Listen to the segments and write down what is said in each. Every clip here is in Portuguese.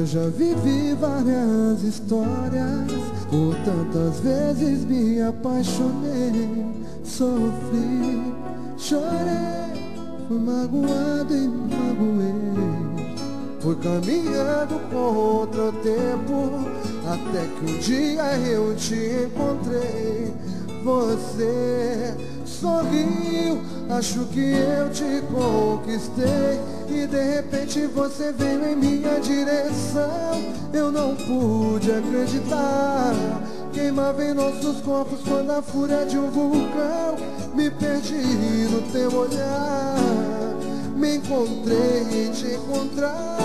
Eu já vivi várias histórias, por tantas vezes me apaixonei, sofri, chorei, fui magoado e magoei. Fui caminhando contra o tempo, até que um dia eu te encontrei. Você sorriu, acho que eu te conquistei, e de repente você veio em minha direção. Eu não pude acreditar, queimava em nossos corpos quando a fúria de um vulcão. Me perdi no teu olhar, me encontrei em te encontrar.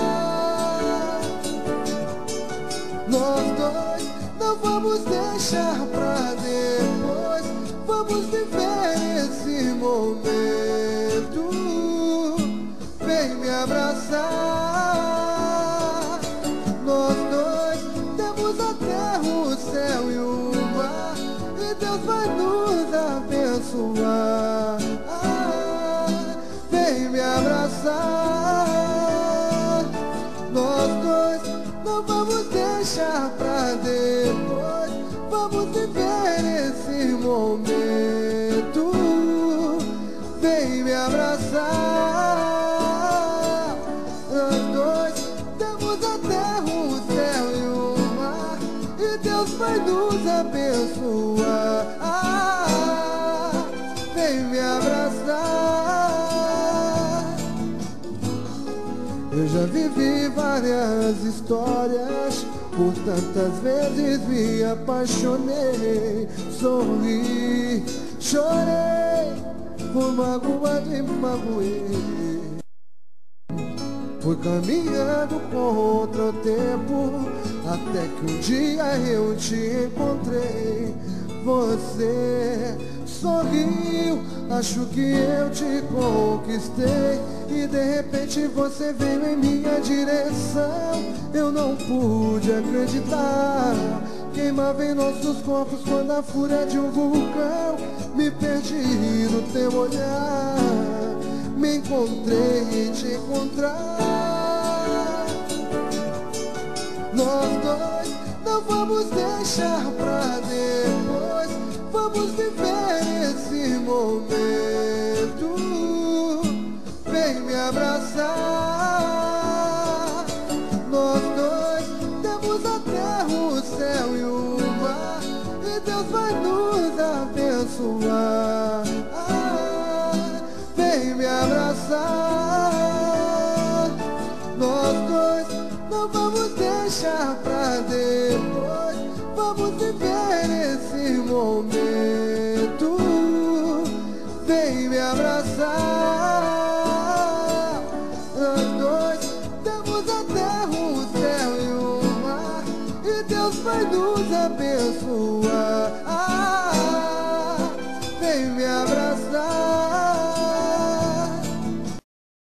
Nós dois não vamos deixar pra depois, vamos viver esse momento. Vem me abraçar. Nós dois temos a terra, o céu e o mar, e Deus vai nos abençoar. Vem me abraçar. Nós dois não vamos deixar pra depois, vamos viver esse momento. Vem me abraçar. Nós dois temos a terra, o céu e o mar, e Deus vai nos abençoar. Vem me abraçar. Eu já vivi várias histórias, por tantas vezes me apaixonei, sorri, chorei, fui magoado e magoei. Fui caminhando contra o tempo, até que um dia eu te encontrei. Você sorriu, acho que eu te conquistei, e de repente você veio em minha direção. Eu não pude acreditar, queimava em nossos corpos quando a fúria de um vulcão. Me perdi no teu olhar, me encontrei em te encontrar. Nós dois não vamos deixar pra depois, vamos viver esse momento. Vem me abraçar. Nós dois temos a terra, o céu e o mar, e Deus vai nos abençoar. Vem me abraçar. Nós dois não vamos deixar pra depois, vamos viver esse momento. Vem me abraçar. Nós dois temos a terra, o céu e o mar, e Deus vai nos abençoar.